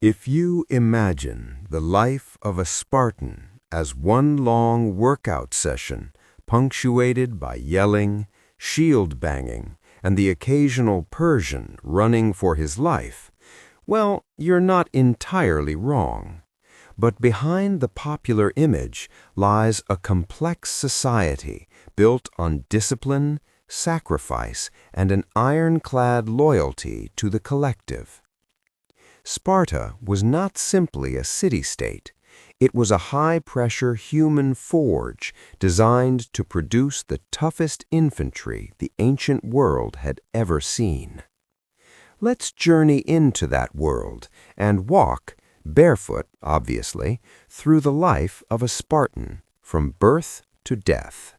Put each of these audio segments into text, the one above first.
If you imagine the life of a Spartan as one long workout session, punctuated by yelling, shield banging, and the occasional Persian running for his life, well, you're not entirely wrong. But behind the popular image lies a complex society built on discipline, sacrifice, and an ironclad loyalty to the collective. Sparta was not simply a city-state. It was a high-pressure human forge designed to produce the toughest infantry the ancient world had ever seen. Let's journey into that world and walk, barefoot, obviously, through the life of a Spartan from birth to death.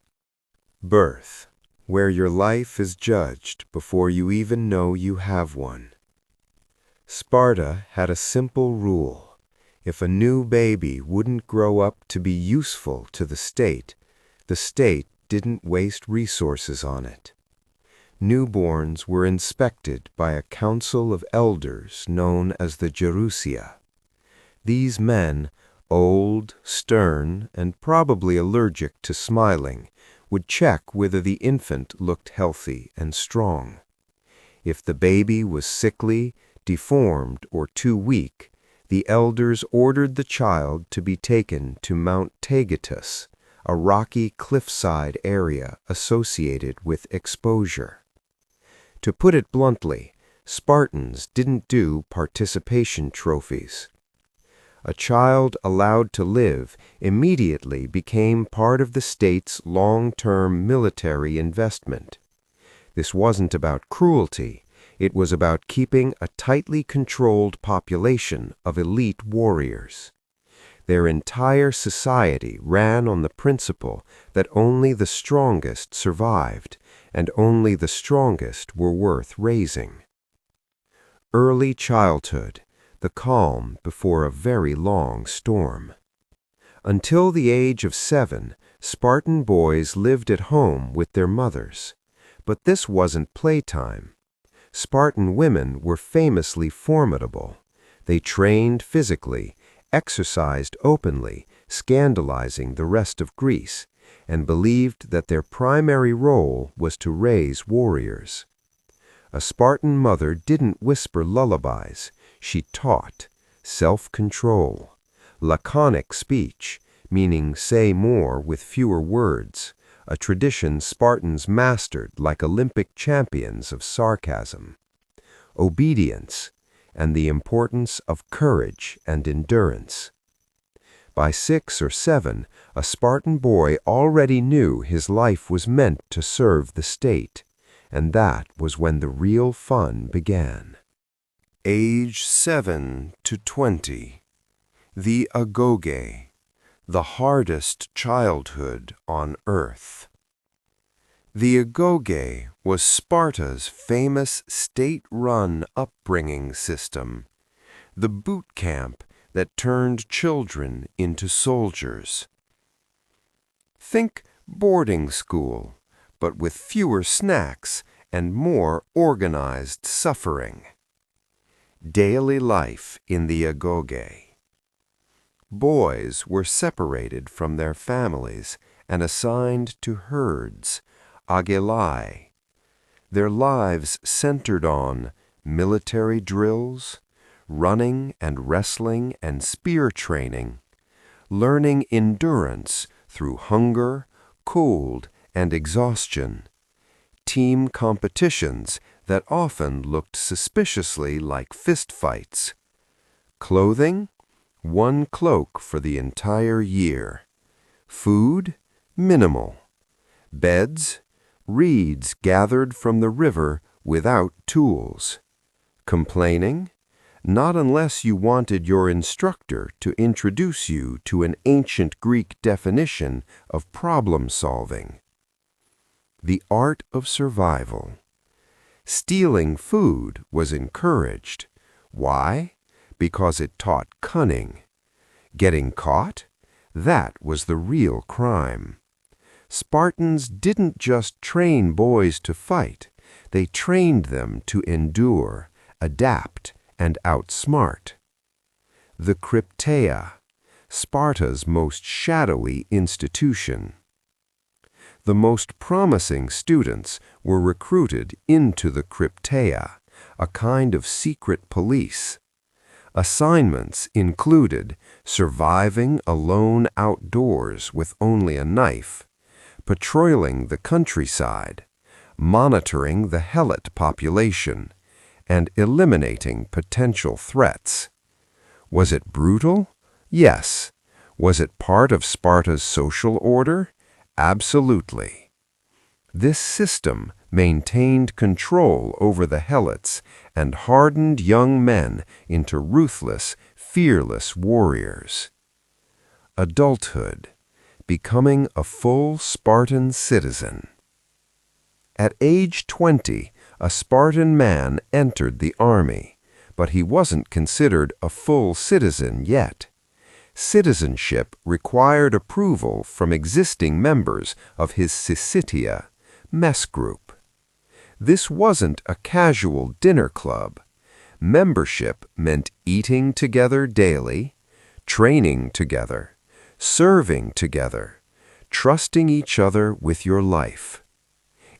Birth, where your life is judged before you even know you have one. Sparta had a simple rule. If a new baby wouldn't grow up to be useful to the state didn't waste resources on it. Newborns were inspected by a council of elders known as the Gerousia. These men, old, stern, and probably allergic to smiling, would check whether the infant looked healthy and strong. If the baby was sickly, deformed, or too weak, the elders ordered the child to be taken to Mount Taygetus, a rocky cliffside area associated with exposure. To put it bluntly, Spartans didn't do participation trophies. A child allowed to live immediately became part of the state's long-term military investment. This wasn't about cruelty. It was about keeping a tightly controlled population of elite warriors. Their entire society ran on the principle that only the strongest survived, and only the strongest were worth raising. Early childhood, the calm before a very long storm. Until the age of 7, Spartan boys lived at home with their mothers. But this wasn't playtime. Spartan women were famously formidable. They trained physically, exercised openly, scandalizing the rest of Greece, and believed that their primary role was to raise warriors. A Spartan mother didn't whisper lullabies. She taught self-control, laconic speech, meaning say more with fewer words, a tradition Spartans mastered like Olympic champions of sarcasm, obedience, and the importance of courage and endurance. By 6 or 7, a Spartan boy already knew his life was meant to serve the state, and that was when the real fun began. Age 7 to 20. The agoge, the hardest childhood on earth. The agoge was Sparta's famous state-run upbringing system, the boot camp that turned children into soldiers. Think boarding school, but with fewer snacks and more organized suffering. Daily life in the agoge. Boys were separated from their families and assigned to herds, agelai. Their lives centered on military drills, running and wrestling and spear training, learning endurance through hunger, cold, and exhaustion, team competitions that often looked suspiciously like fistfights, clothing, one cloak for the entire year, food, minimal, beds, reeds gathered from the river without tools, complaining, not unless you wanted your instructor to introduce you to an ancient Greek definition of problem solving. The art of survival. Stealing food was encouraged. Why? Because it taught cunning. Getting caught? That was the real crime. Spartans didn't just train boys to fight. They trained them to endure, adapt, and outsmart. the Crypteia, Sparta's most shadowy institution. The most promising students were recruited into the Crypteia, a kind of secret police. Assignments included surviving alone outdoors with only a knife, patrolling the countryside, monitoring the helot population, and eliminating potential threats. Was it brutal? Yes. Was it part of Sparta's social order? Absolutely. This system maintained control over the helots and hardened young men into ruthless, fearless warriors. Adulthood, becoming a full Spartan citizen. At age 20, a Spartan man entered the army, but he wasn't considered a full citizen yet. Citizenship required approval from existing members of his Syssitia, mess group. This wasn't a casual dinner club. Membership meant eating together daily, training together, serving together, trusting each other with your life.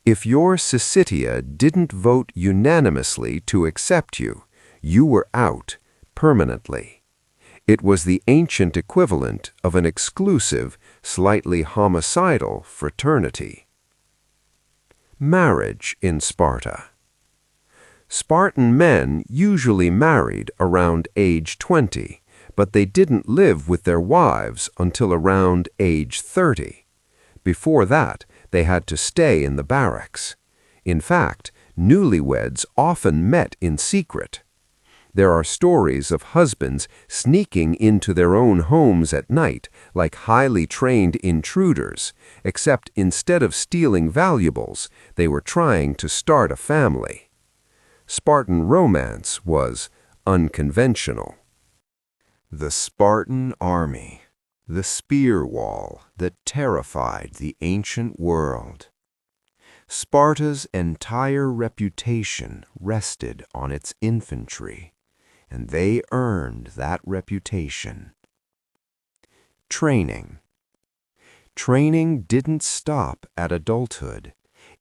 If your Syssitia didn't vote unanimously to accept you, you were out permanently. It was the ancient equivalent of an exclusive, slightly homicidal fraternity. Marriage in Sparta. Spartan men usually married around age 20, but they didn't live with their wives until around age 30. Before that, they had to stay in the barracks. In fact, newlyweds often met in secret. There are stories of husbands sneaking into their own homes at night like highly trained intruders, except instead of stealing valuables, they were trying to start a family. Spartan romance was unconventional. The Spartan army, the spear wall that terrified the ancient world. Sparta's entire reputation rested on its infantry, and they earned that reputation. Training. Training didn't stop at adulthood.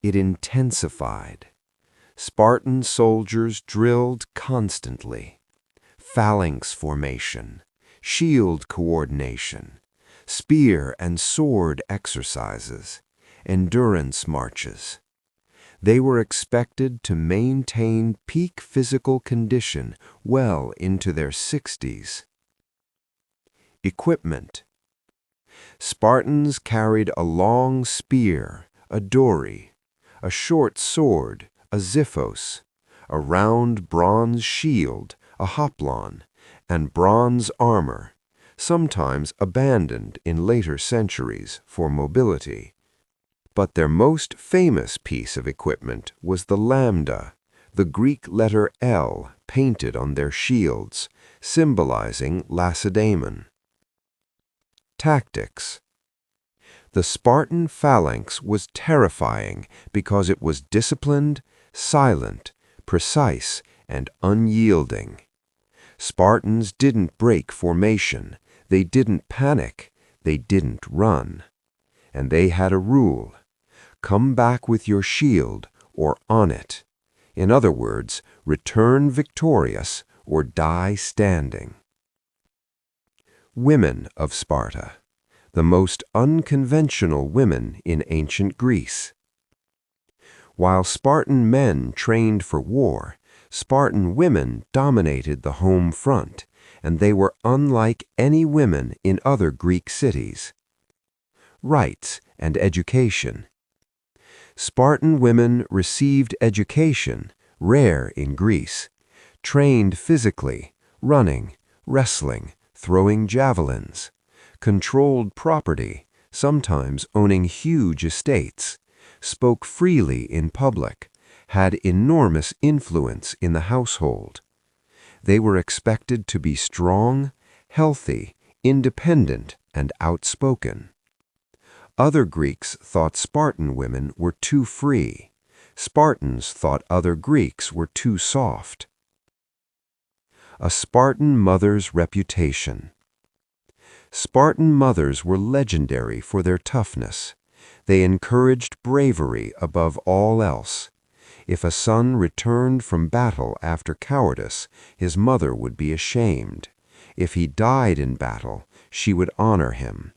It intensified. Spartan soldiers drilled constantly. Phalanx formation, shield coordination, spear and sword exercises, endurance marches. They were expected to maintain peak physical condition well into their 60s. Equipment. Spartans carried a long spear, a dory, a short sword, a xiphos, a round bronze shield, a hoplon, and bronze armor, sometimes abandoned in later centuries for mobility. But their most famous piece of equipment was the lambda, the Greek letter L painted on their shields, symbolizing Lacedaemon. Tactics. The Spartan phalanx was terrifying because it was disciplined, silent, precise, and unyielding. Spartans didn't break formation, they didn't panic, they didn't run. And they had a rule: come back with your shield or on it. In other words, return victorious or die standing. Women of Sparta, the most unconventional women in ancient Greece. While Spartan men trained for war, Spartan women dominated the home front, and they were unlike any women in other Greek cities. Rights and education. Spartan women received education, rare in Greece, trained physically, running, wrestling, throwing javelins, controlled property, sometimes owning huge estates, spoke freely in public, had enormous influence in the household. They were expected to be strong, healthy, independent, and outspoken. Other Greeks thought Spartan women were too free. Spartans thought other Greeks were too soft. A Spartan mother's reputation. Spartan mothers were legendary for their toughness. They encouraged bravery above all else. If a son returned from battle after cowardice, his mother would be ashamed. If he died in battle, she would honor him.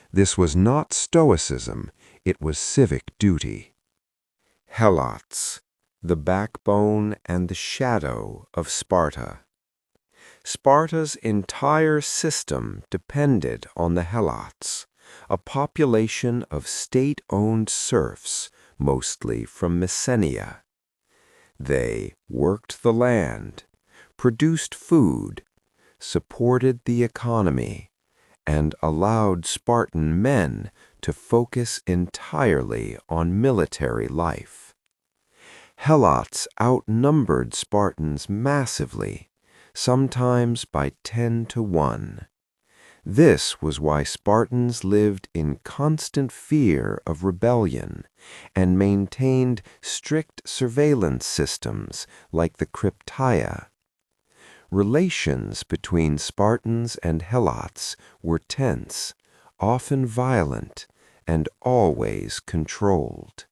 This was not stoicism, it was civic duty. Helots, the backbone and the shadow of Sparta. Sparta's entire system depended on the Helots, a population of state-owned serfs, mostly from Messenia. They worked the land, produced food, supported the economy, and allowed Spartan men to focus entirely on military life. Helots outnumbered Spartans massively, sometimes by 10 to 1. This was why Spartans lived in constant fear of rebellion and maintained strict surveillance systems like the Crypteia. Relations between Spartans and Helots were tense, often violent, and always controlled.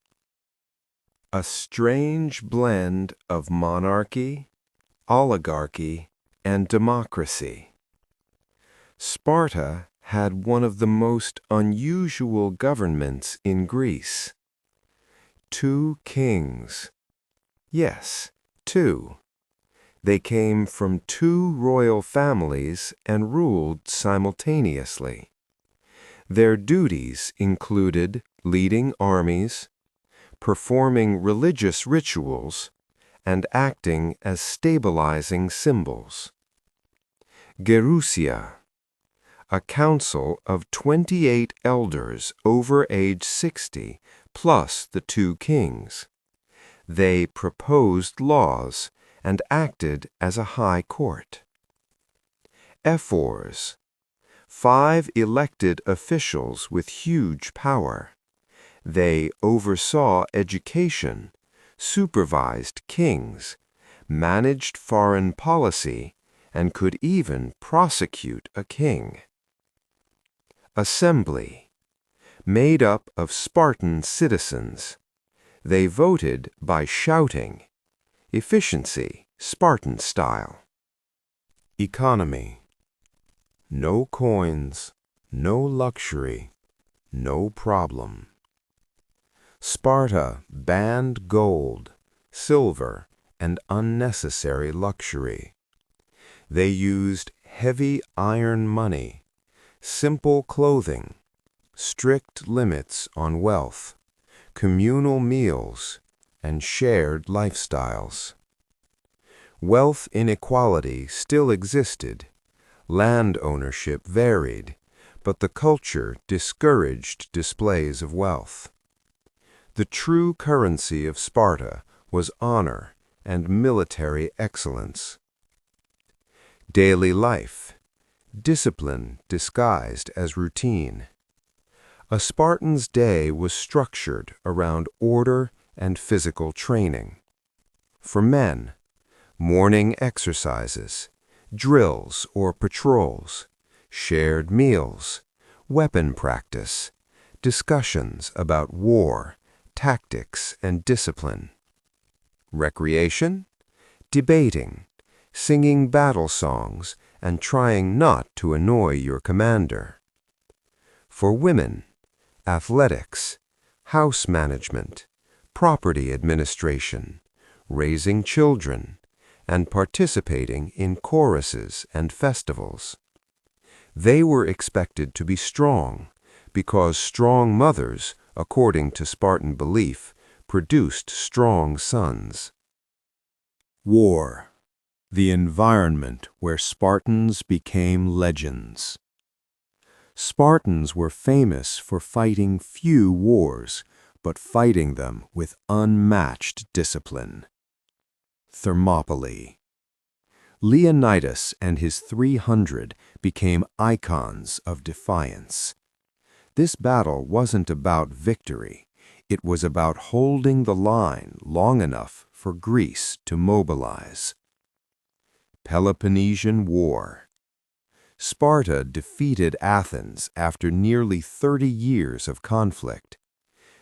A strange blend of monarchy, oligarchy, and democracy. Sparta had one of the most unusual governments in Greece. 2 kings. Yes, 2. They came from 2 royal families and ruled simultaneously. Their duties included leading armies, performing religious rituals, and acting as stabilizing symbols. Gerousia, a council of 28 elders over age 60, plus the 2 kings. They proposed laws and acted as a high court. Ephors, 5 elected officials with huge power. They oversaw education, supervised kings, managed foreign policy, and could even prosecute a king. Assembly, made up of Spartan citizens. They voted by shouting. Efficiency, Spartan style. Economy. No coins, no luxury, no problem. Sparta banned gold, silver, and unnecessary luxury. They used heavy iron money, simple clothing, strict limits on wealth, communal meals, and shared lifestyles. Wealth inequality still existed. Land ownership varied, but the culture discouraged displays of wealth. The true currency of Sparta was honor and military excellence. Daily life. Discipline disguised as routine. A Spartan's day was structured around order and physical training. For men, morning exercises, drills or patrols, shared meals, weapon practice, discussions about war, tactics, and discipline. Recreation, debating, singing battle songs, and trying not to annoy your commander. For women, athletics, house management, property administration, raising children, and participating in choruses and festivals. They were expected to be strong, because strong mothers, according to Spartan belief, produced strong sons. War. The environment where Spartans became legends. Spartans were famous for fighting few wars, but fighting them with unmatched discipline. Thermopylae. Leonidas and his 300 became icons of defiance. This battle wasn't about victory. It was about holding the line long enough for Greece to mobilize. Peloponnesian War. Sparta defeated Athens after nearly 30 years of conflict.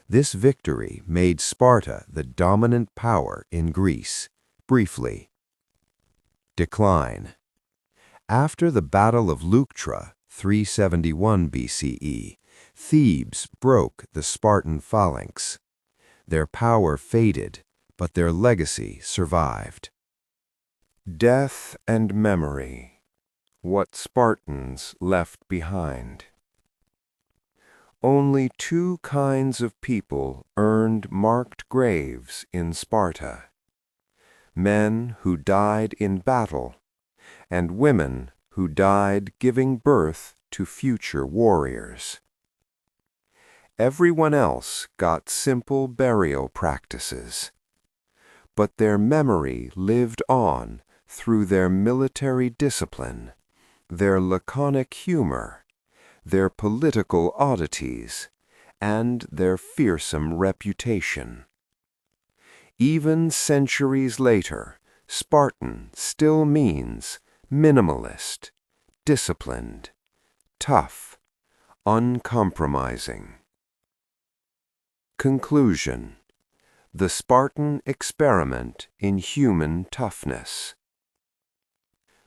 This victory made Sparta the dominant power in Greece. Briefly. Decline. After the Battle of Leuctra, 371 BCE, Thebes broke the Spartan phalanx. Their power faded, but their legacy survived. Death and memory. What Spartans left behind. Only two kinds of people earned marked graves in Sparta: men who died in battle, and women who died giving birth to future warriors. Everyone else got simple burial practices, but their memory lived on through their military discipline, their laconic humor, their political oddities, and their fearsome reputation. Even centuries later, Spartan still means minimalist, disciplined, tough, uncompromising. Conclusion: the Spartan experiment in human toughness.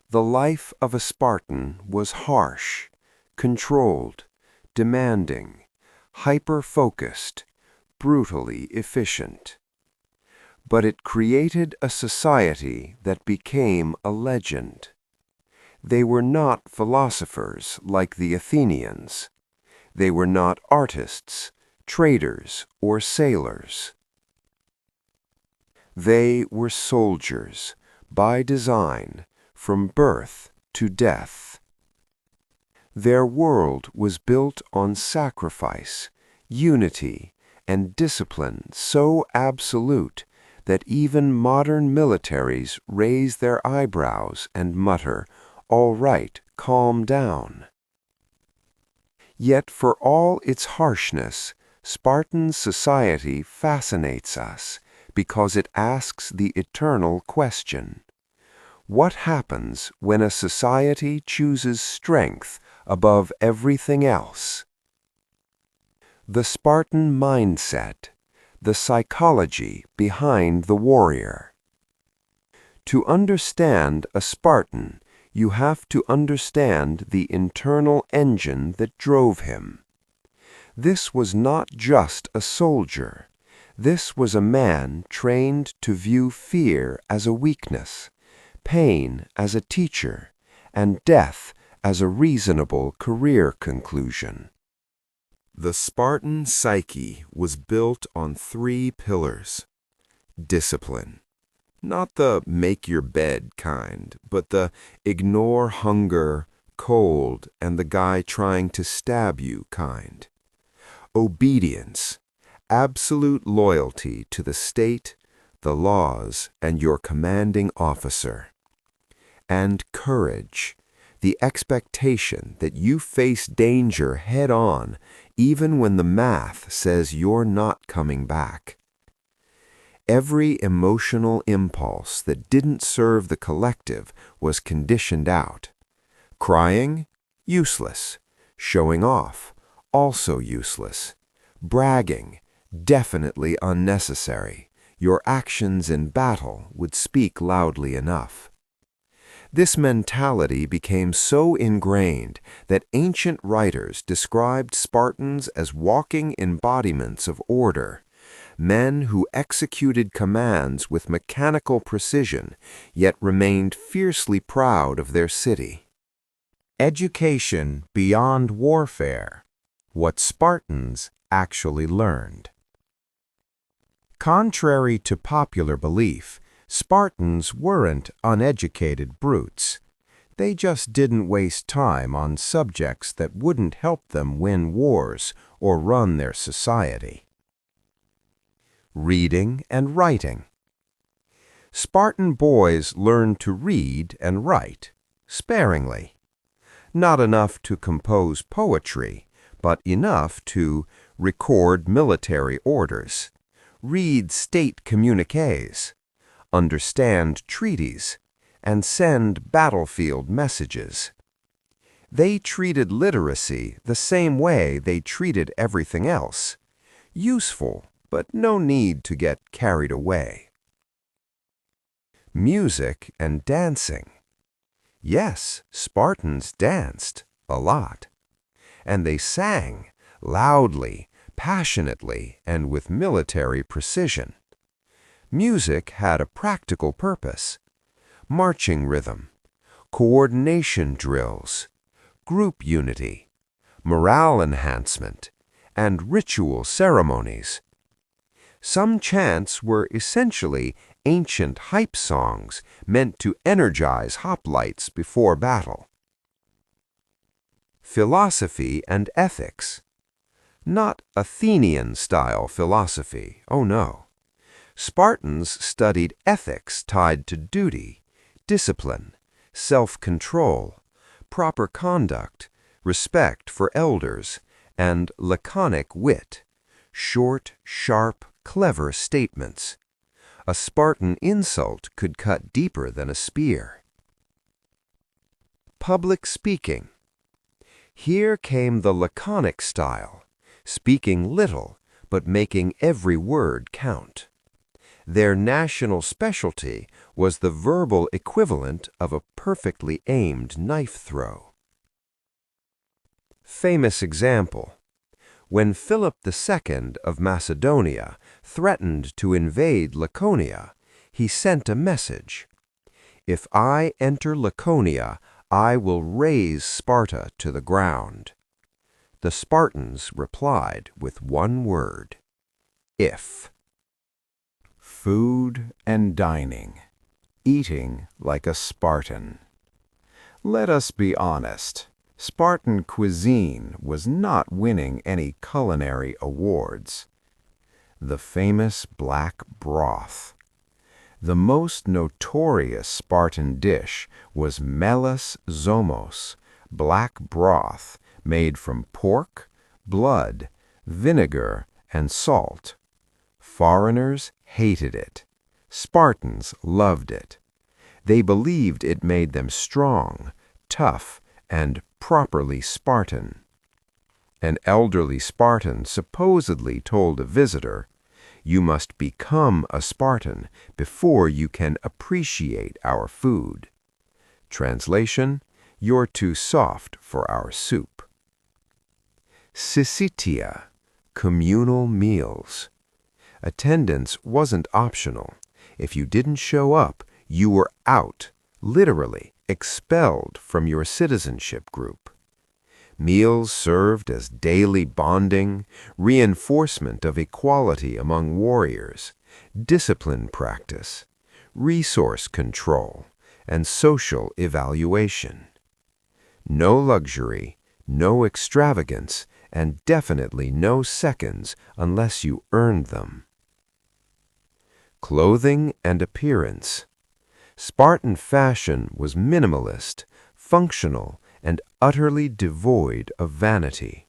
The life of a Spartan was harsh, controlled, demanding, hyper-focused, brutally efficient. But it created a society that became a legend. They were not philosophers like the Athenians. They were not artists, traders, or sailors. They were soldiers, by design, from birth to death. Their world was built on sacrifice, unity, and discipline so absolute that even modern militaries raise their eyebrows and mutter, "All right, calm down." Yet for all its harshness, Spartan society fascinates us because it asks the eternal question: what happens when a society chooses strength above everything else? The Spartan mindset, the psychology behind the warrior. To understand a Spartan, you have to understand the internal engine that drove him. This was not just a soldier. This was a man trained to view fear as a weakness, pain as a teacher, and death as a reasonable career conclusion. The Spartan psyche was built on 3 pillars. Discipline. Not the make-your-bed kind, but the ignore hunger, cold, and the guy trying to stab you kind. Obedience. Absolute loyalty to the state, the laws, and your commanding officer. And courage. The expectation that you face danger head-on, even when the math says you're not coming back. Every emotional impulse that didn't serve the collective was conditioned out. Crying? Useless. Showing off? Also useless. Bragging? Definitely unnecessary. Your actions in battle would speak loudly enough. This mentality became so ingrained that ancient writers described Spartans as walking embodiments of order, men who executed commands with mechanical precision, yet remained fiercely proud of their city. Education beyond warfare. What Spartans actually learned. Contrary to popular belief, Spartans weren't uneducated brutes. They just didn't waste time on subjects that wouldn't help them win wars or run their society. Reading and writing. Spartan boys learned to read and write, sparingly. Not enough to compose poetry, but enough to record military orders, read state communiques, understand treaties, and send battlefield messages. They treated literacy the same way they treated everything else. Useful, but no need to get carried away. Music and dancing. Yes, Spartans danced a lot. And they sang loudly, passionately, and with military precision. Music had a practical purpose: marching rhythm, coordination drills, group unity, morale enhancement, and ritual ceremonies. Some chants were essentially ancient hype songs meant to energize hoplites before battle. Philosophy and ethics. Not Athenian-style philosophy, oh no. Spartans studied ethics tied to duty, discipline, self-control, proper conduct, respect for elders, and laconic wit, short, sharp, clever statements. A Spartan insult could cut deeper than a spear. Public speaking. Here came the laconic style, speaking little but making every word count. Their national specialty was the verbal equivalent of a perfectly aimed knife throw. Famous example. When Philip II of Macedonia threatened to invade Laconia, he sent a message: "If I enter Laconia, I will raze Sparta to the ground." The Spartans replied with one word: if. Food and dining. Eating like a Spartan. Let us be honest. Spartan cuisine was not winning any culinary awards. The famous black broth. The most notorious Spartan dish was melas zomos, black broth made from pork, blood, vinegar, and salt. Foreigners hated it. Spartans loved it. They believed it made them strong, tough, and properly Spartan. An elderly Spartan supposedly told a visitor, "You must become a Spartan before you can appreciate our food." Translation: "You're too soft for our soup." Syssitia, communal meals. Attendance wasn't optional. If you didn't show up, you were out, literally expelled from your citizenship group. Meals served as daily bonding, reinforcement of equality among warriors, discipline practice, resource control, and social evaluation. No luxury, no extravagance, and definitely no seconds unless you earned them. Clothing and appearance. Spartan fashion was minimalist, functional, and utterly devoid of vanity.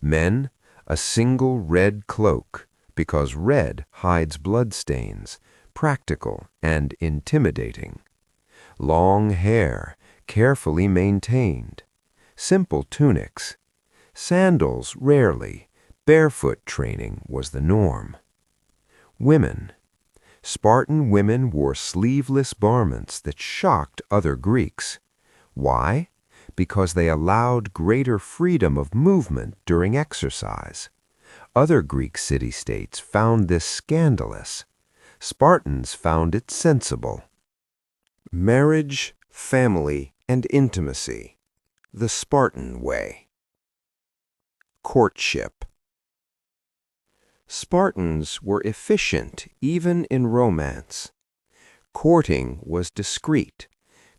Men, a single red cloak, because red hides bloodstains, practical and intimidating. Long hair, carefully maintained. Simple tunics. Sandals rarely. Barefoot training was the norm. Women. Spartan women wore sleeveless garments that shocked other Greeks. Why? Because they allowed greater freedom of movement during exercise. Other Greek city-states found this scandalous. Spartans found it sensible. Marriage, family, and intimacy. The Spartan way. Courtship. Spartans were efficient even in romance. Courting was discreet,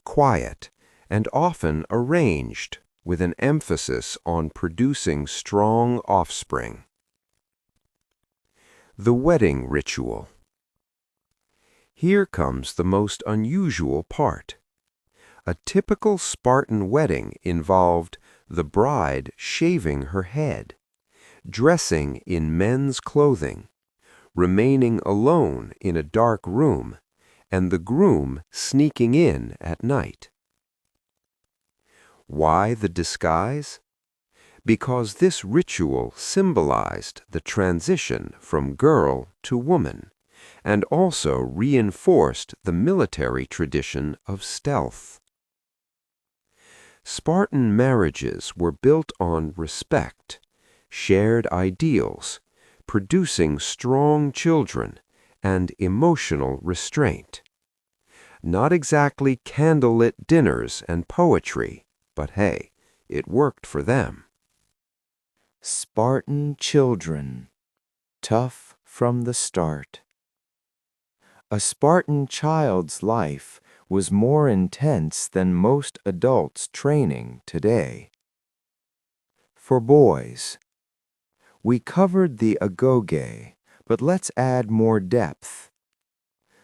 quiet, and often arranged, with an emphasis on producing strong offspring. The wedding ritual. Here comes the most unusual part. A typical Spartan wedding involved the bride shaving her head, dressing in men's clothing, remaining alone in a dark room, and the groom sneaking in at night. Why the disguise? Because this ritual symbolized the transition from girl to woman, and also reinforced the military tradition of stealth. Spartan marriages were built on respect, shared ideals, producing strong children, and emotional restraint. Not exactly candlelit dinners and poetry, but hey, it worked for them. Spartan children, tough from the start. A Spartan child's life was more intense than most adults' training today. For boys, we covered the agoge, but let's add more depth.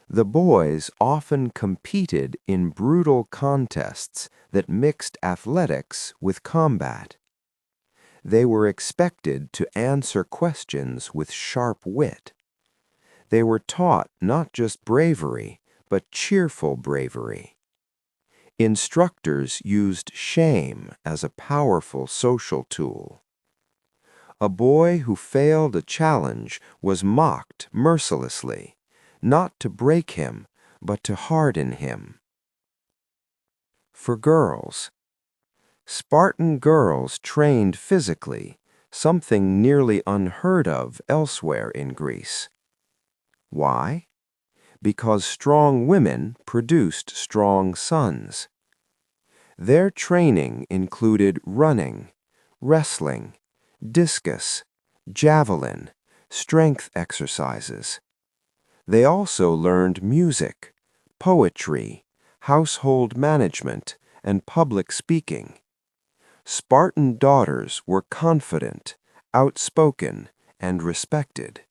The boys often competed in brutal contests that mixed athletics with combat. They were expected to answer questions with sharp wit. They were taught not just bravery, but cheerful bravery. Instructors used shame as a powerful social tool. A boy who failed a challenge was mocked mercilessly, not to break him, but to harden him. For girls, Spartan girls trained physically, something nearly unheard of elsewhere in Greece. Why? Because strong women produced strong sons. Their training included running, wrestling, discus, javelin, strength exercises. They also learned music, poetry, household management, and public speaking. Spartan daughters were confident, outspoken, and respected.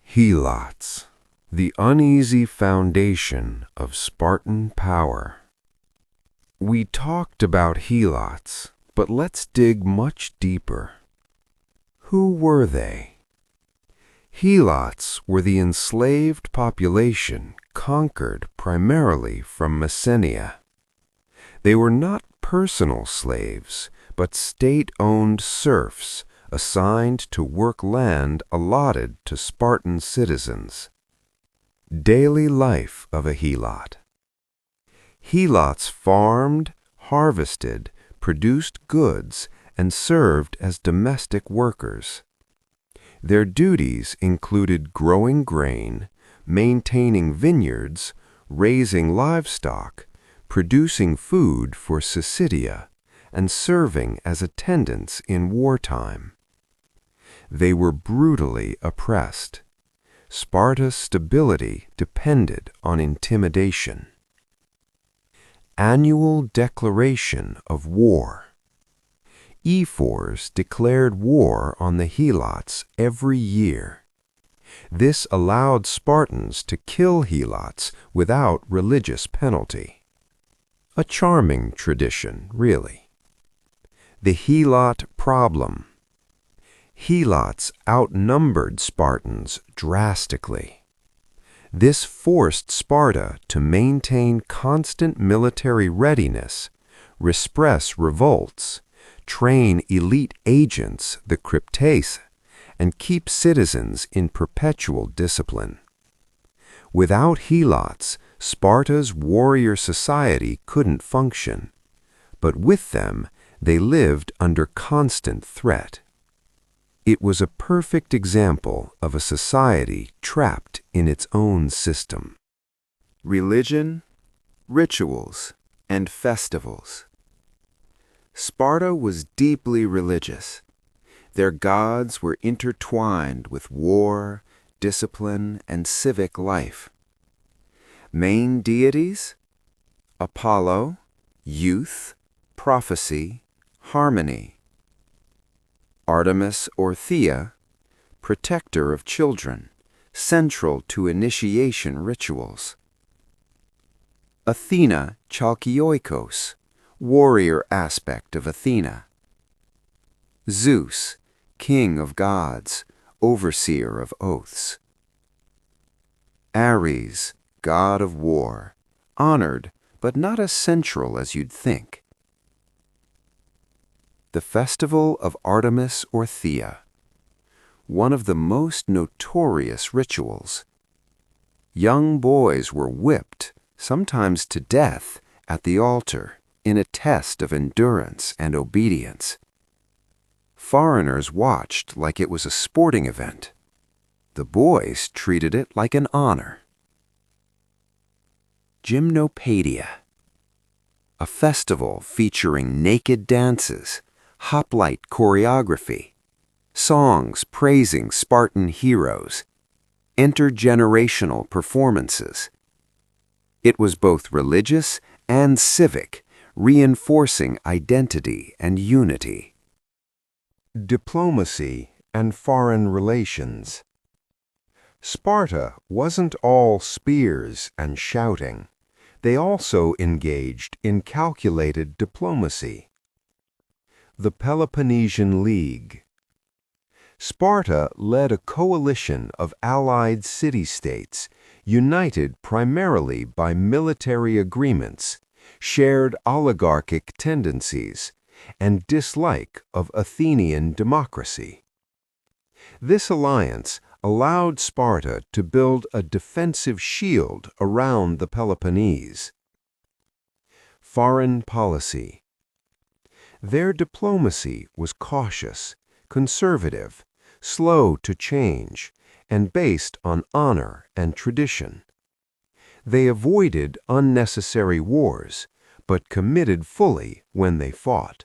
Helots, the uneasy foundation of Spartan power. We talked about helots, but let's dig much deeper. Who were they? Helots were the enslaved population conquered primarily from Messenia. They were not personal slaves, but state-owned serfs assigned to work land allotted to Spartan citizens. Daily life of a helot. Helots farmed, harvested, produced goods, and served as domestic workers. Their duties included growing grain, maintaining vineyards, raising livestock, producing food for Syssitia, and serving as attendants in wartime. They were brutally oppressed. Sparta's stability depended on intimidation. Annual declaration of war. Ephors declared war on the Helots every year. This allowed Spartans to kill Helots without religious penalty. A charming tradition, really. The Helot problem. Helots outnumbered Spartans drastically. This forced Sparta to maintain constant military readiness, repress revolts, train elite agents, the kryptes, and keep citizens in perpetual discipline. Without helots, Sparta's warrior society couldn't function, but with them they lived under constant threat. It was a perfect example of a society trapped in its own system. Religion, rituals, and festivals. Sparta was deeply religious. Their gods were intertwined with war, discipline, and civic life. Main deities? Apollo, youth, prophecy, harmony. Artemis or Thea, protector of children, central to initiation rituals. Athena Chalkioikos, warrior aspect of Athena. Zeus, king of gods, overseer of oaths. Ares, god of war, honored but not as central as you'd think. The festival of Artemis or Thea, one of the most notorious rituals. Young boys were whipped, sometimes to death, at the altar in a test of endurance and obedience. Foreigners watched like it was a sporting event. The boys treated it like an honor. Gymnopaedia, a festival featuring naked dances, hoplite choreography, songs praising Spartan heroes, intergenerational performances. It was both religious and civic, reinforcing identity and unity. Diplomacy and foreign relations. Sparta wasn't all spears and shouting. They also engaged in calculated diplomacy. The Peloponnesian League. Sparta led a coalition of allied city-states, united primarily by military agreements, shared oligarchic tendencies, and dislike of Athenian democracy. This alliance allowed Sparta to build a defensive shield around the Peloponnese. Foreign policy. Their diplomacy was cautious, conservative, slow to change, and based on honor and tradition. They avoided unnecessary wars, but committed fully when they fought.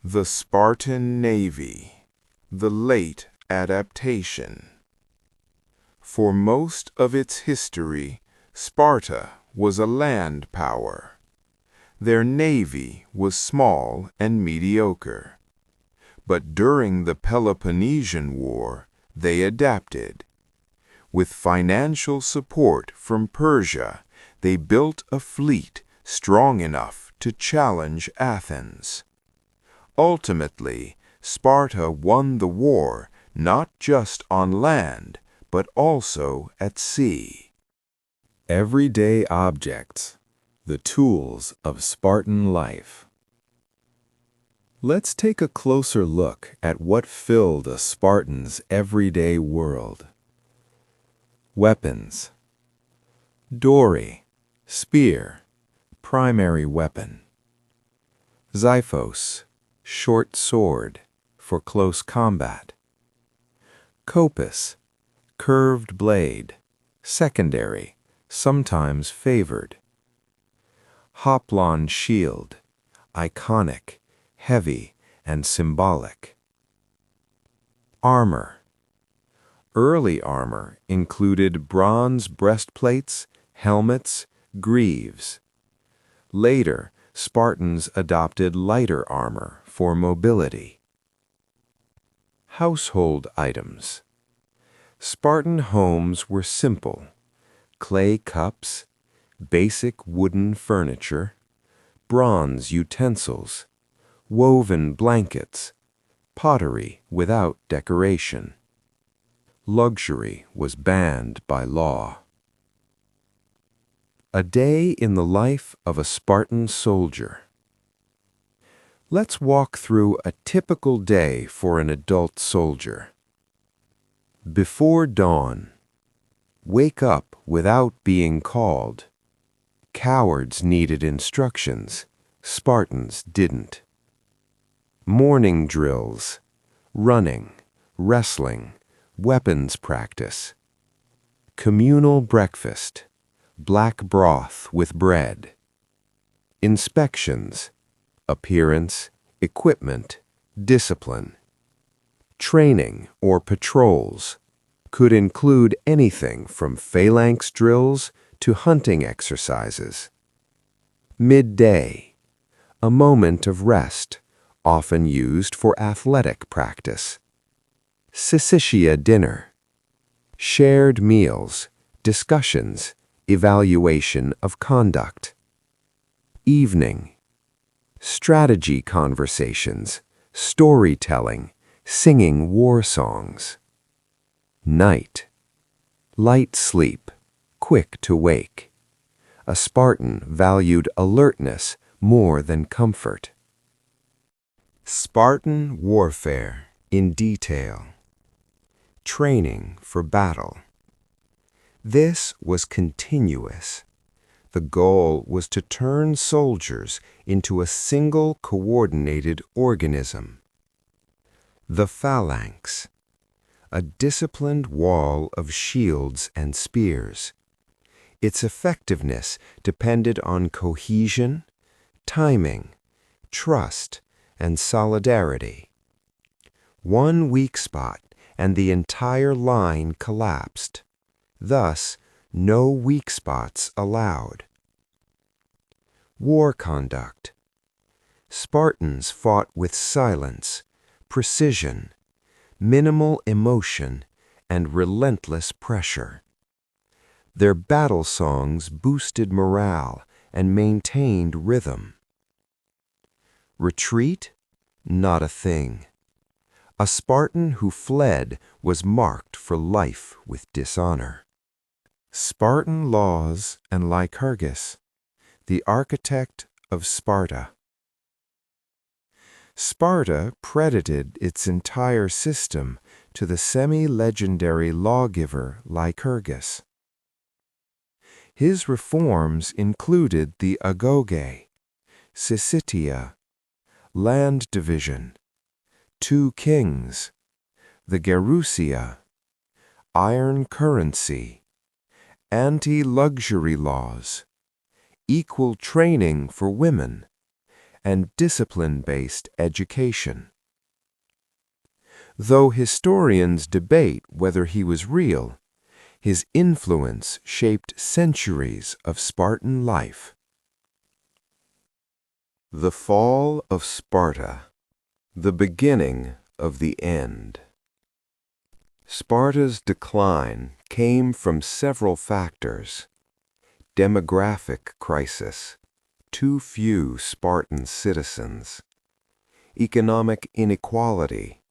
The Spartan Navy, the late adaptation. For most of its history, Sparta was a land power. Their navy was small and mediocre. But during the Peloponnesian War, they adapted. With financial support from Persia, they built a fleet strong enough to challenge Athens. Ultimately, Sparta won the war not just on land, but also at sea. Everyday objects, the tools of Spartan life. Let's take a closer look at what filled a Spartan's everyday world. Weapons. Dory, spear, primary weapon. Xiphos, short sword, for close combat. Kopis, curved blade, secondary, sometimes favored. Hoplon shield, iconic, heavy, and symbolic. Armor. Early armor included bronze breastplates, helmets, greaves. Later, Spartans adopted lighter armor for mobility. Household items. Spartan homes were simple: clay cups, basic wooden furniture, bronze utensils, woven blankets, pottery without decoration. Luxury was banned by law. A day in the life of a Spartan soldier. Let's walk through a typical day for an adult soldier. Before dawn. Wake up without being called. Cowards needed instructions. Spartans didn't. Morning drills. Running, wrestling, weapons practice. Communal breakfast. Black broth with bread. Inspections. Appearance, equipment, discipline. Training or patrols could include anything from phalanx drills to hunting exercises. Midday, a moment of rest, often used for athletic practice. Syssitia dinner, shared meals, discussions, evaluation of conduct. Evening, strategy conversations, storytelling, singing war songs. Night, light sleep, quick to wake. A Spartan valued alertness more than comfort. Spartan warfare in detail. Training for battle. This was continuous. The goal was to turn soldiers into a single coordinated organism. The phalanx, a disciplined wall of shields and spears. Its effectiveness depended on cohesion, timing, trust, and solidarity. One weak spot and the entire line collapsed. Thus, no weak spots allowed. War conduct. Spartans fought with silence, precision, minimal emotion, and relentless pressure. Their battle songs boosted morale and maintained rhythm. Retreat? Not a thing. A Spartan who fled was marked for life with dishonor. Spartan laws and Lycurgus, the architect of Sparta. Sparta credited its entire system to the semi-legendary lawgiver Lycurgus. His reforms included the agoge, syssitia, land division, 2 kings, the gerousia, iron currency, anti-luxury laws, equal training for women, and discipline-based education. Though historians debate whether he was real, his influence shaped centuries of Spartan life. The fall of Sparta, the beginning of the end. Sparta's decline came from several factors. Demographic crisis, too few Spartan citizens. Economic inequality.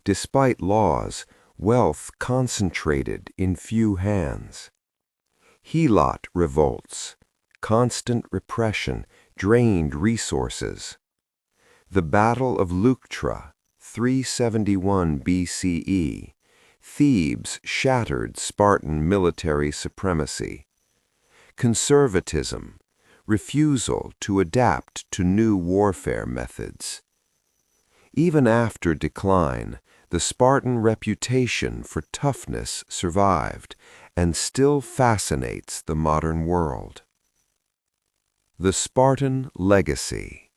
Despite laws, wealth concentrated in few hands. Helot revolts. Constant repression drained resources. The Battle of Leuctra, 371 BCE. Thebes shattered Spartan military supremacy. Conservatism, refusal to adapt to new warfare methods. Even after decline, the Spartan reputation for toughness survived and still fascinates the modern world. The Spartan legacy.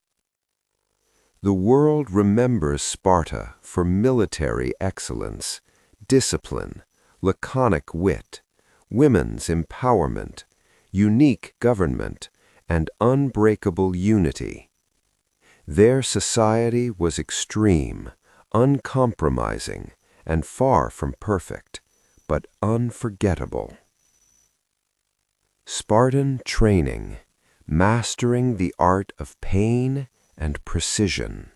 The world remembers Sparta for military excellence, discipline, laconic wit, women's empowerment, unique government, and unbreakable unity. Their society was extreme, uncompromising, and far from perfect, but unforgettable. Spartan training, mastering the art of pain and precision.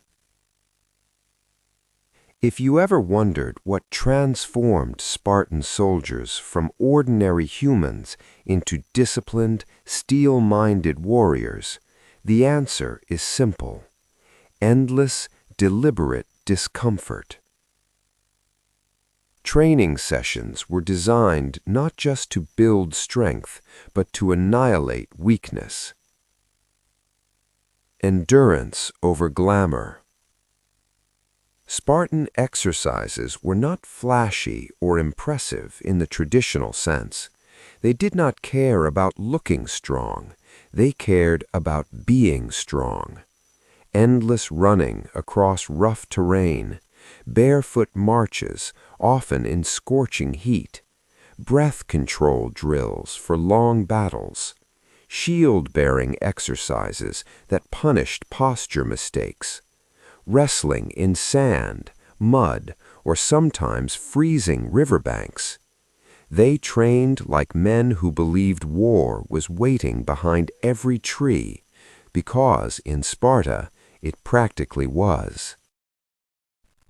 If you ever wondered what transformed Spartan soldiers from ordinary humans into disciplined, steel-minded warriors, the answer is simple: endless, deliberate discomfort. Training sessions were designed not just to build strength, but to annihilate weakness. Endurance over glamour. Spartan exercises were not flashy or impressive in the traditional sense. They did not care about looking strong. They cared about being strong. Endless running across rough terrain, barefoot marches, often in scorching heat, breath control drills for long battles, shield-bearing exercises that punished posture mistakes, wrestling in sand, mud, or sometimes freezing riverbanks. They trained like men who believed war was waiting behind every tree, because in Sparta it practically was.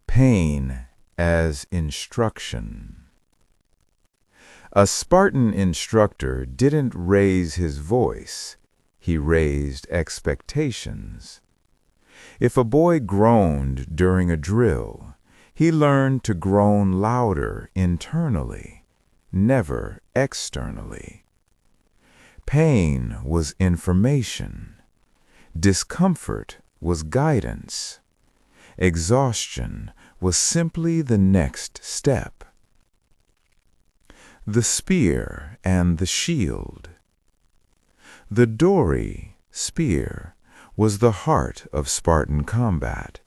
Pain as instruction. A Spartan instructor didn't raise his voice, he raised expectations. If a boy groaned during a drill, he learned to groan louder internally, never externally. Pain was information. Discomfort was guidance. Exhaustion was simply the next step. The spear and the shield. The dory, spear, was the heart of Spartan combat.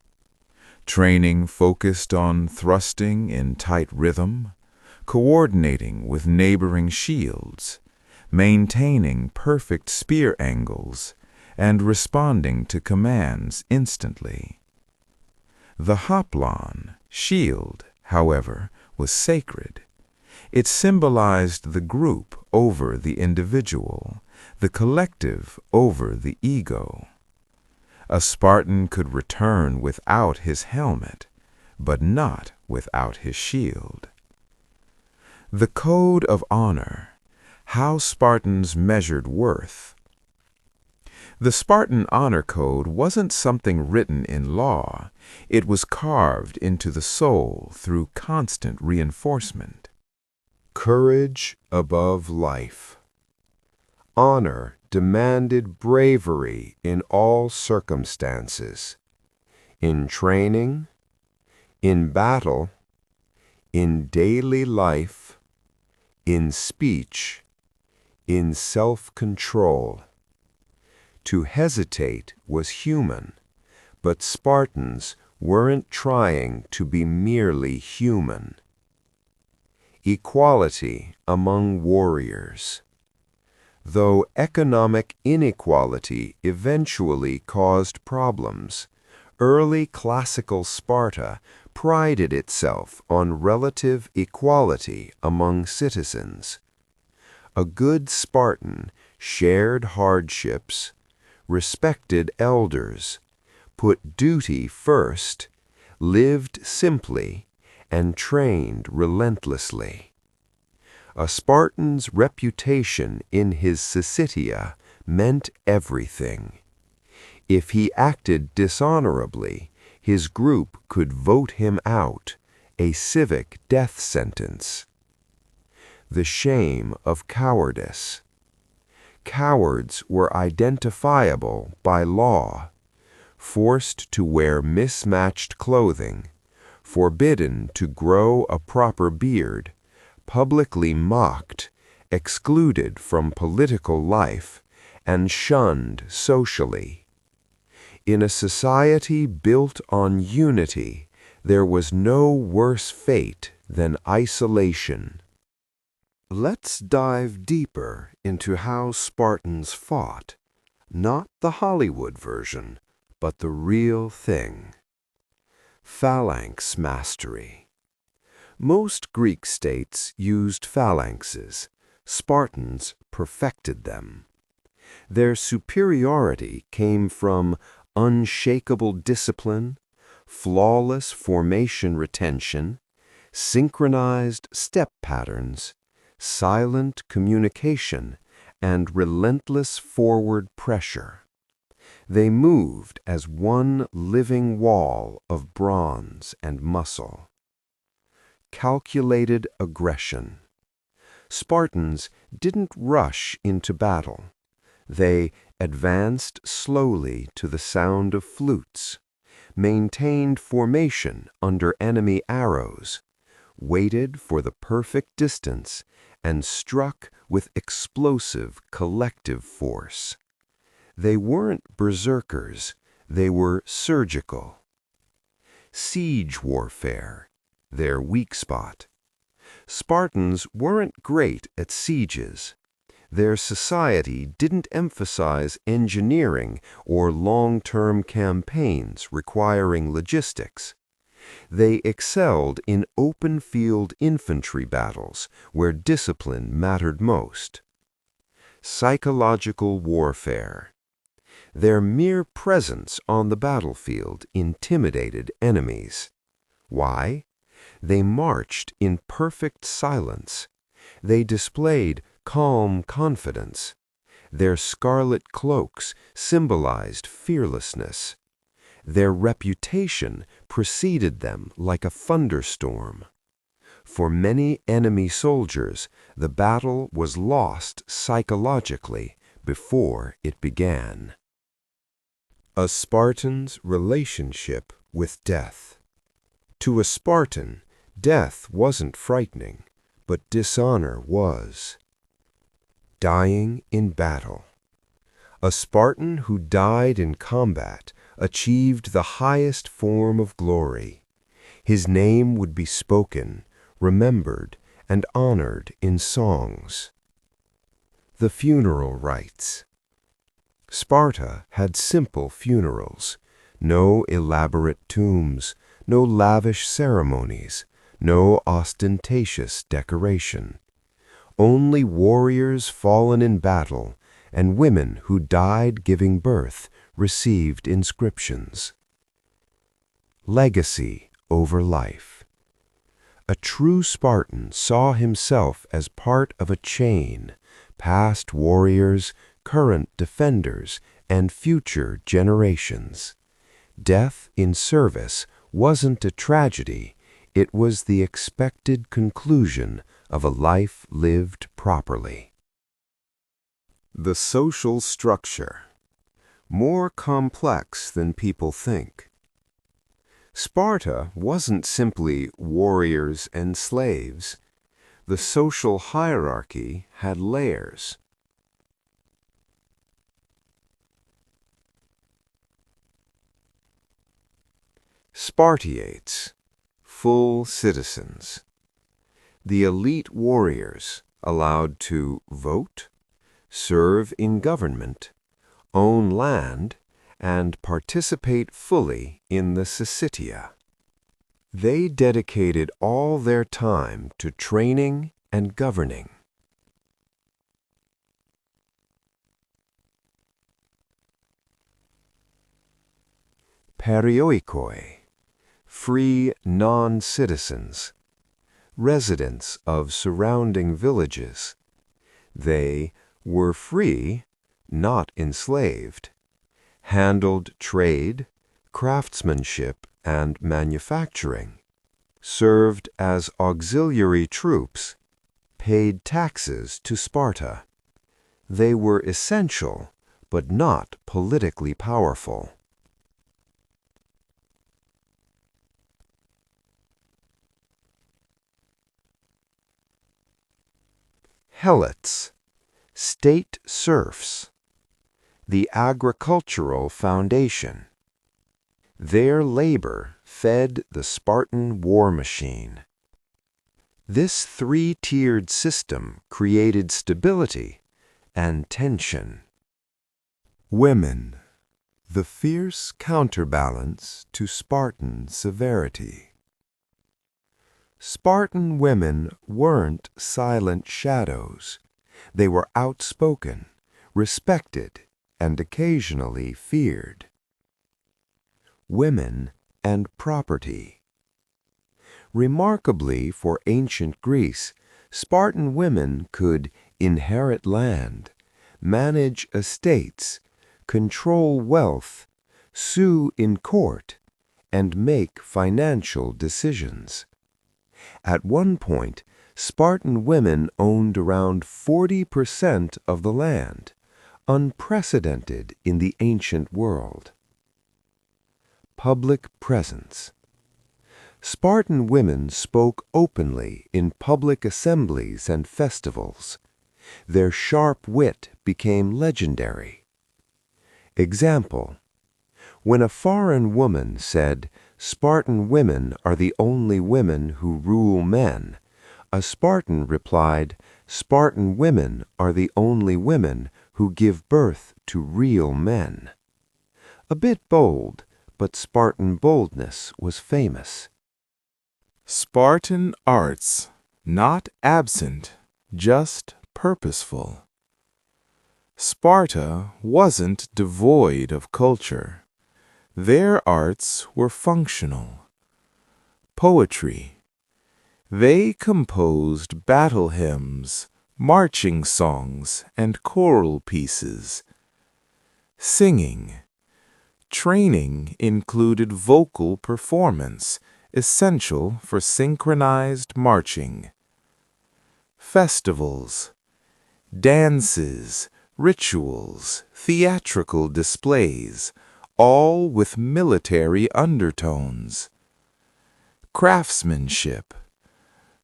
Training focused on thrusting in tight rhythm, coordinating with neighboring shields, maintaining perfect spear angles, and responding to commands instantly. The hoplon, shield, however, was sacred. It symbolized the group over the individual, the collective over the ego. A Spartan could return without his helmet, but not without his shield. The code of honor, how Spartans measured worth. The Spartan honor code wasn't something written in law. It was carved into the soul through constant reinforcement. Courage above life. Honor demanded bravery in all circumstances. In training, in battle, in daily life, in speech, in self-control. To hesitate was human, but Spartans weren't trying to be merely human. Equality among warriors. Though economic inequality eventually caused problems, early classical Sparta prided itself on relative equality among citizens. A good Spartan shared hardships, respected elders, put duty first, lived simply, and trained relentlessly. A Spartan's reputation in his Syssitia meant everything. If he acted dishonorably, his group could vote him out, a civic death sentence. The shame of cowardice. Cowards were identifiable by law, forced to wear mismatched clothing, forbidden to grow a proper beard, publicly mocked, excluded from political life, and shunned socially. In a society built on unity, there was no worse fate than isolation. Let's dive deeper into how Spartans fought, not the Hollywood version, but the real thing. Phalanx mastery. Most Greek states used phalanxes. Spartans perfected them. Their superiority came from unshakable discipline, flawless formation retention, synchronized step patterns, silent communication, and relentless forward pressure. They moved as one living wall of bronze and muscle. Calculated aggression. Spartans didn't rush into battle. They advanced slowly to the sound of flutes, maintained formation under enemy arrows, waited for the perfect distance, and struck with explosive collective force. They weren't berserkers, they were surgical. Siege warfare, their weak spot. Spartans weren't great at sieges. Their society didn't emphasize engineering or long-term campaigns requiring logistics. They excelled in open-field infantry battles where discipline mattered most. Psychological warfare. Their mere presence on the battlefield intimidated enemies. Why? They marched in perfect silence. They displayed calm confidence. Their scarlet cloaks symbolized fearlessness. Their reputation preceded them like a thunderstorm. For many enemy soldiers, the battle was lost psychologically before it began. A Spartan's relationship with death. To a Spartan, death wasn't frightening, but dishonor was. Dying in battle. A Spartan who died in combat achieved the highest form of glory. His name would be spoken, remembered, and honored in songs. The funeral rites. Sparta had simple funerals, no elaborate tombs, no lavish ceremonies, no ostentatious decoration. Only warriors fallen in battle and women who died giving birth received inscriptions. Legacy over life. A true Spartan saw himself as part of a chain, past warriors, current defenders, and future generations. Death in service wasn't a tragedy, it was the expected conclusion of a life lived properly. The social structure. More complex than people think. Sparta wasn't simply warriors and slaves. The social hierarchy had layers. Spartiates, full citizens. The elite warriors allowed to vote, serve in government, own land, and participate fully in the Syssitia. They dedicated all their time to training and governing. Perioikoi, free non-citizens, residents of surrounding villages. They were free, not enslaved, handled trade, craftsmanship, and manufacturing, served as auxiliary troops, paid taxes to Sparta. They were essential, but not politically powerful. Helots, state serfs, the agricultural foundation. Their labor fed the Spartan war machine. This three-tiered system created stability and tension. Women, the fierce counterbalance to Spartan severity. Spartan women weren't silent shadows. They were outspoken, respected, and occasionally feared. Women and property. Remarkably for ancient Greece, Spartan women could inherit land, manage estates, control wealth, sue in court, and make financial decisions. At one point, Spartan women owned around 40% of the land, unprecedented in the ancient world. Public presence. Spartan women spoke openly in public assemblies and festivals. Their sharp wit became legendary. Example: when a foreign woman said, "Spartan women are the only women who rule men," a Spartan replied, "Spartan women are the only women who give birth to real men." A bit bold, but Spartan boldness was famous. Spartan arts, not absent, just purposeful. Sparta wasn't devoid of culture. Their arts were functional. Poetry, They composed battle hymns, marching songs, and choral pieces. Singing. Training included vocal performance, essential for synchronized marching. Festivals. Dances, rituals, theatrical displays, all with military undertones. Craftsmanship.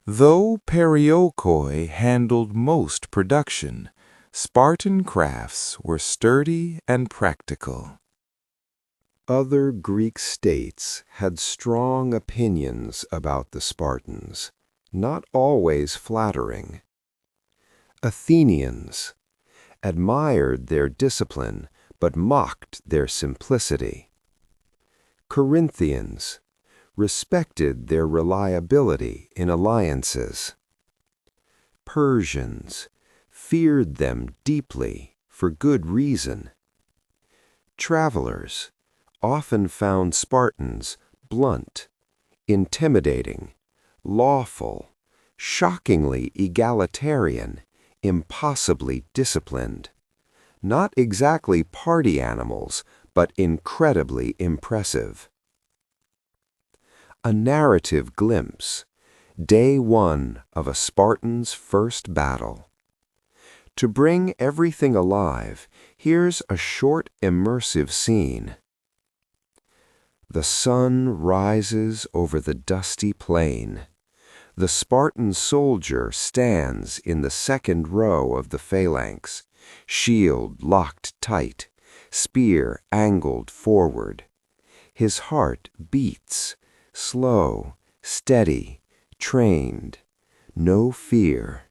Though Periokoi handled most production, Spartan crafts were sturdy and practical. Other Greek states had strong opinions about the Spartans, not always flattering. Athenians admired their discipline but mocked their simplicity. Corinthians respected their reliability in alliances. Persians feared them deeply for good reason. Travelers often found Spartans blunt, intimidating, lawful, shockingly egalitarian, impossibly disciplined. Not exactly party animals, but incredibly impressive. A narrative glimpse, day one of a Spartan's first battle. To bring everything alive, here's a short immersive scene. The sun rises over the dusty plain. The Spartan soldier stands in the second row of the phalanx, shield locked tight, spear angled forward. His heart beats, slow, steady, trained. No fear,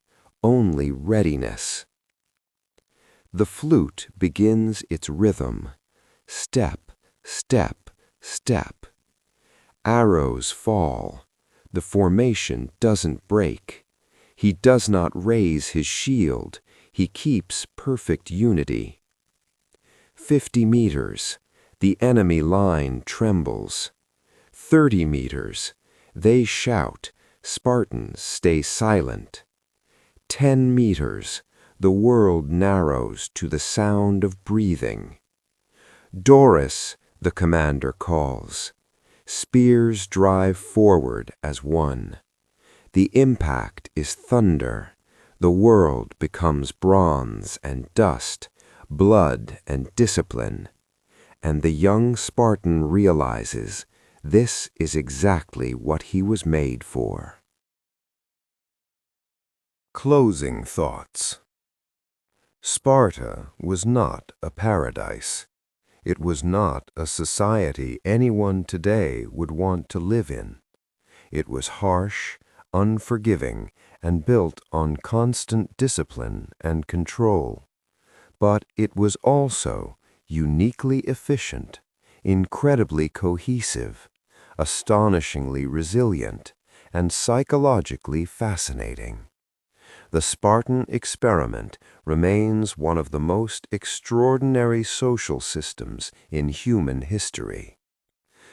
only readiness. The flute begins its rhythm. Step, step, step. Arrows fall. The formation doesn't break. He does not raise his shield. He keeps perfect unity. 50 meters. The enemy line trembles. 30 meters. They shout. Spartans stay silent. 10 meters. The world narrows to the sound of breathing. Doris, the commander calls. Spears drive forward as one. The impact is thunder. The world becomes bronze and dust, blood and discipline. And the young Spartan realizes this is exactly what he was made for. Closing thoughts. Sparta was not a paradise. It was not a society anyone today would want to live in. It was harsh, unforgiving, and built on constant discipline and control. But it was also uniquely efficient, incredibly cohesive, astonishingly resilient, and psychologically fascinating. The Spartan experiment remains one of the most extraordinary social systems in human history.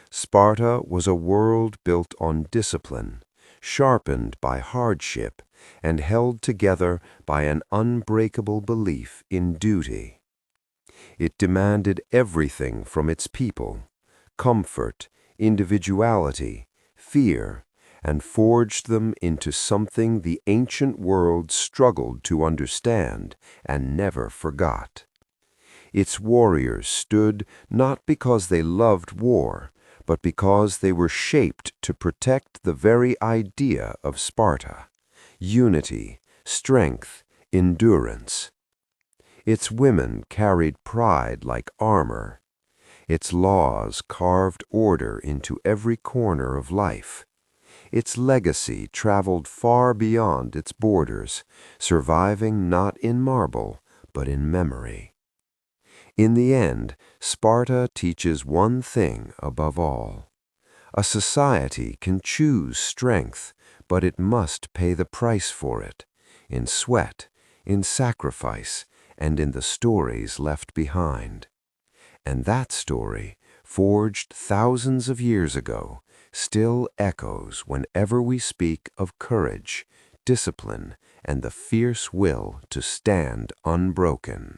Sparta was a world built on discipline, sharpened by hardship, and held together by an unbreakable belief in duty. It demanded everything from its people: comfort, individuality, fear, and forged them into something the ancient world struggled to understand and never forgot. Its warriors stood not because they loved war, but because they were shaped to protect the very idea of Sparta: unity, strength, endurance. Its women carried pride like armor. Its laws carved order into every corner of life. Its legacy traveled far beyond its borders, surviving not in marble, but in memory. In the end, Sparta teaches one thing above all. A society can choose strength, but it must pay the price for it, in sweat, in sacrifice, and in the stories left behind. And that story, forged thousands of years ago, still echoes whenever we speak of courage, discipline, and the fierce will to stand unbroken.